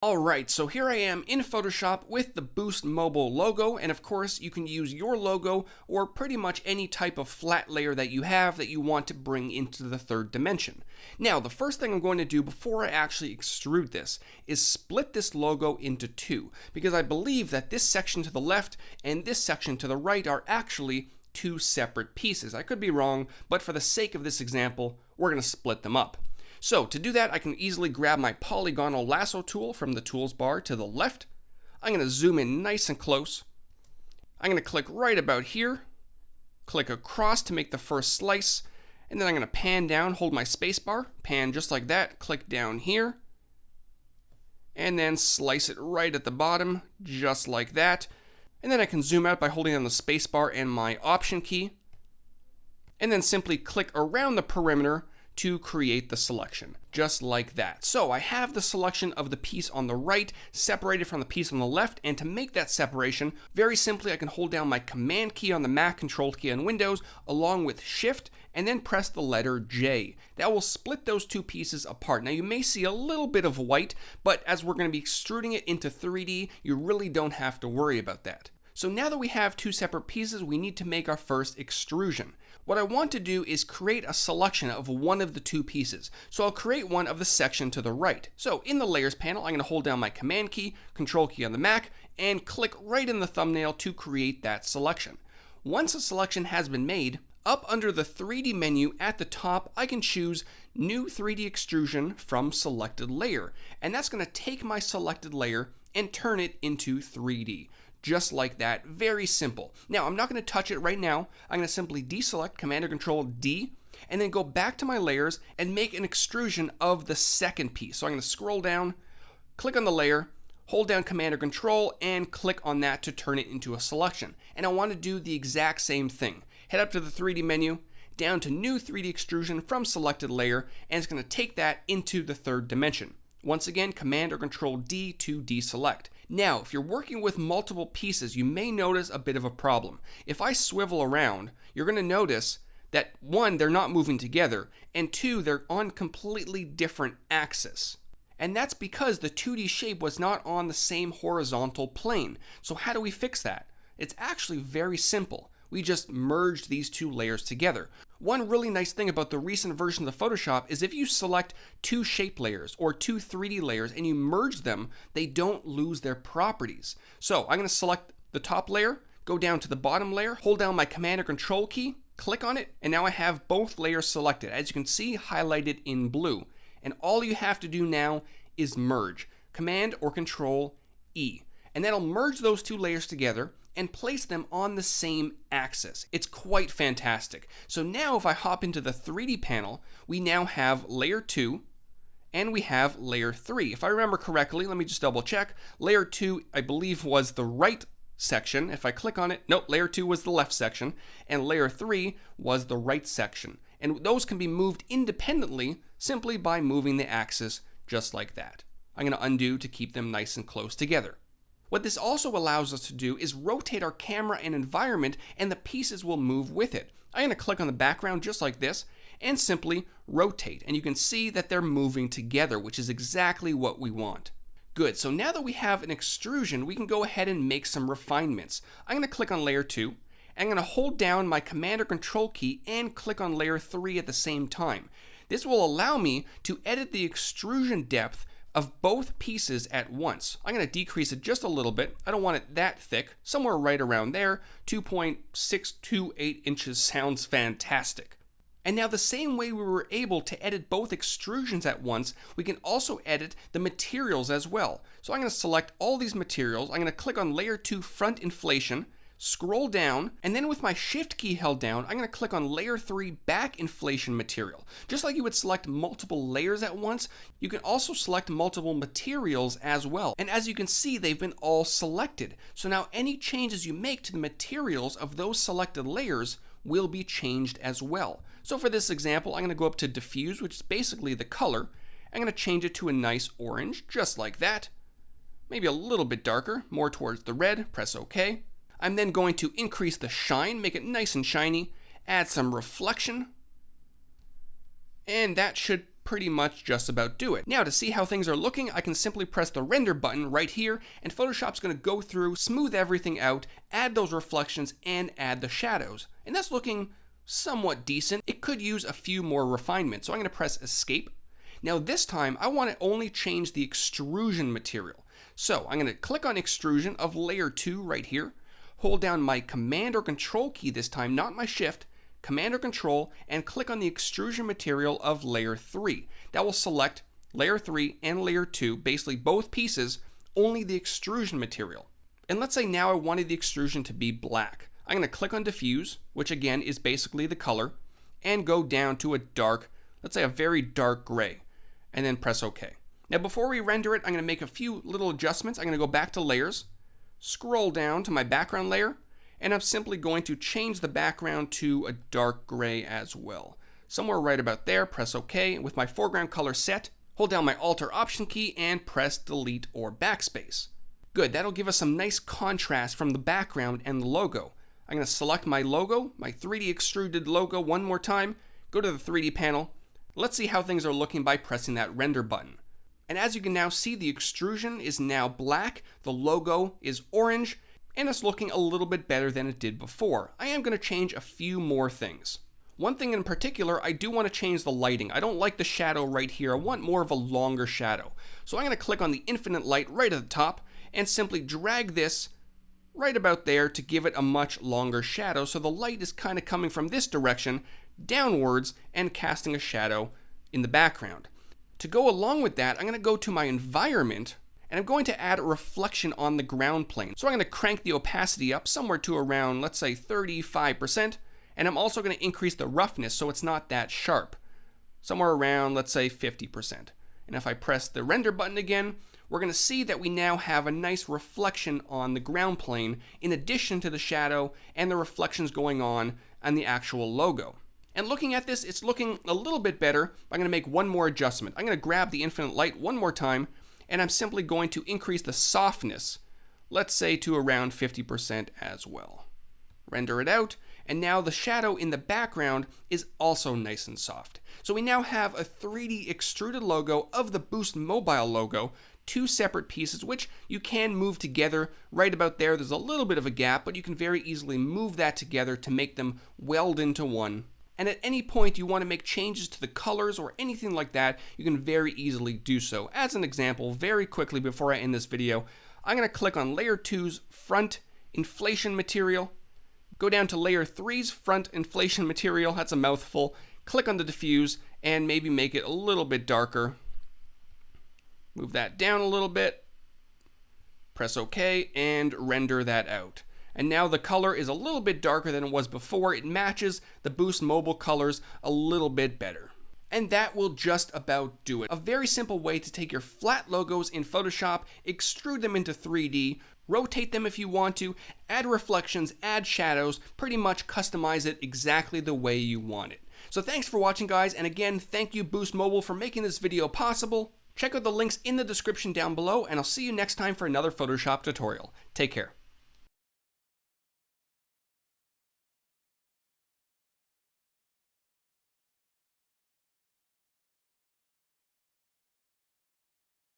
Alright, so here I am in Photoshop with the Boost Mobile logo, and of course you can use your logo or pretty much any type of flat layer that you have that you want to bring into the third dimension. Now, the first thing I'm going to do before I actually extrude this is split this logo into two, because I believe that this section to the left and this section to the right are actually two separate pieces. I could be wrong, but for the sake of this example, we're going to split them up. So to do that, I can easily grab my polygonal lasso tool from the tools bar to the left. I'm going to zoom in nice and close. I'm going to click right about here, click across to make the first slice, and then I'm going to pan down, hold my space bar, pan just like that, click down here, and then slice it right at the bottom, just like that. And then I can zoom out by holding down the space bar and my option key, and then simply click around the perimeter to create the selection, just like that. So I have the selection of the piece on the right separated from the piece on the left, and to make that separation, very simply I can hold down my Command key on the Mac, Control key on Windows, along with Shift, and then press the letter J. That will split those two pieces apart. Now you may see a little bit of white, but as we're going to be extruding it into 3D, you really don't have to worry about that. So now that we have two separate pieces, we need to make our first extrusion. What I want to do is create a selection of one of the two pieces. So I'll create one of the section to the right. So in the layers panel, I'm going to hold down my Command key, Control key on the Mac, and click right in the thumbnail to create that selection. Once a selection has been made, up under the 3D menu at the top, I can choose New 3D Extrusion from Selected Layer. And that's going to take my selected layer and turn it into 3D. Just like that, very simple. Now, I'm not going to touch it right now. I'm going to simply deselect, Command or Control D, and then go back to my layers and make an extrusion of the second piece. So I'm going to scroll down, click on the layer, hold down Command or Control, and click on that to turn it into a selection. And I want to do the exact same thing. Head up to the 3D menu, down to New 3D Extrusion from Selected Layer, and it's going to take that into the third dimension. Once again, Command or Control D to deselect. Now, if you're working with multiple pieces, you may notice a bit of a problem. If I swivel around, you're going to notice that one, they're not moving together, and two, they're on completely different axes. And that's because the 2D shape was not on the same horizontal plane. So how do we fix that? It's actually very simple. We just merged these two layers together. One really nice thing about the recent version of Photoshop is if you select two shape layers or two 3D layers and you merge them, they don't lose their properties. So I'm going to select the top layer, go down to the bottom layer, hold down my Command or Control key, click on it, and now I have both layers selected, as you can see highlighted in blue. And all you have to do now is merge, Command or Control E. And that'll merge those two layers together and place them on the same axis. It's quite fantastic. So now if I hop into the 3D panel, we now have layer 2 and we have layer 3. If I remember correctly, let me just double check. Layer 2, I believe, was the right section. If I click on it, nope, layer 2 was the left section, and layer 3 was the right section. And those can be moved independently simply by moving the axis just like that. I'm going to undo to keep them nice and close together. What this also allows us to do is rotate our camera and environment, and the pieces will move with it. I'm going to click on the background just like this and simply rotate, and you can see that they're moving together, which is exactly what we want. Good, so now that we have an extrusion, we can go ahead and make some refinements. I'm going to click on layer 2, and I'm going to hold down my Command or Control key and click on layer 3 at the same time. This will allow me to edit the extrusion depth of both pieces at once. I'm going to decrease it just a little bit. I don't want it that thick, somewhere right around there. 2.628 inches sounds fantastic. And now the same way we were able to edit both extrusions at once, we can also edit the materials as well. So I'm going to select all these materials. I'm going to click on layer 2 front inflation, scroll down, and then with my Shift key held down, I'm going to click on layer 3 back inflation material. Just like you would select multiple layers at once, you can also select multiple materials as well. And as you can see, they've been all selected. So now any changes you make to the materials of those selected layers will be changed as well. So for this example, I'm going to go up to diffuse, which is basically the color. I'm going to change it to a nice orange, just like that. Maybe a little bit darker, more towards the red, press OK. I'm then going to increase the shine, make it nice and shiny, add some reflection, and that should pretty much just about do it. Now to see how things are looking, I can simply press the render button right here, and Photoshop's going to go through, smooth everything out, add those reflections, and add the shadows. And that's looking somewhat decent. It could use a few more refinements, so I'm going to press escape. Now this time I want to only change the extrusion material. So I'm going to click on extrusion of layer 2 right here, hold down my command or control key this time, not my shift, command or control, and click on the extrusion material of layer 3. That will select layer 3 and layer 2, basically both pieces, only the extrusion material. And let's say now I wanted the extrusion to be black. I'm going to click on diffuse, which again is basically the color, and go down to a dark, let's say a very dark gray, and then press OK. Now before we render it, I'm going to make a few little adjustments. I'm going to go back to layers, scroll down to my background layer, and I'm simply going to change the background to a dark gray as well. Somewhere right about there, press OK. With my foreground color set, hold down my Alt or Option key and press Delete or Backspace. Good, that'll give us some nice contrast from the background and the logo. I'm going to select my logo, my 3D extruded logo one more time, go to the 3D panel. Let's see how things are looking by pressing that render button. And as you can now see, the extrusion is now black, the logo is orange, and it's looking a little bit better than it did before. I am going to change a few more things. One thing in particular, I do want to change the lighting. I don't like the shadow right here. I want more of a longer shadow. So I'm going to click on the infinite light right at the top and simply drag this right about there to give it a much longer shadow. So the light is kind of coming from this direction downwards and casting a shadow in the background. To go along with that, I'm going to go to my environment and I'm going to add a reflection on the ground plane. So I'm going to crank the opacity up somewhere to around, let's say 35%, and I'm also going to increase the roughness so it's not that sharp, somewhere around, let's say 50%. And if I press the render button again, we're going to see that we now have a nice reflection on the ground plane in addition to the shadow and the reflections going on the actual logo. And looking at this, it's looking a little bit better. I'm going to make one more adjustment. I'm going to grab the infinite light one more time, and I'm simply going to increase the softness, let's say to around 50% as well. Render it out, and now the shadow in the background is also nice and soft. So we now have a 3D extruded logo of the Boost Mobile logo, two separate pieces which you can move together. Right about there, there's a little bit of a gap, but you can very easily move that together to make them weld into one. And at any point you want to make changes to the colors or anything like that, you can very easily do so. As an example, very quickly before I end this video, I'm going to click on layer 2's front inflation material, go down to layer 3's front inflation material, that's a mouthful, click on the diffuse and maybe make it a little bit darker. Move that down a little bit, press OK, and render that out. And now the color is a little bit darker than it was before. It matches the Boost Mobile colors a little bit better. And that will just about do it. A very simple way to take your flat logos in Photoshop, extrude them into 3D, rotate them if you want to, add reflections, add shadows, pretty much customize it exactly the way you want it. So thanks for watching, guys, and again, thank you Boost Mobile for making this video possible. Check out the links in the description down below, and I'll see you next time for another Photoshop tutorial. Take care.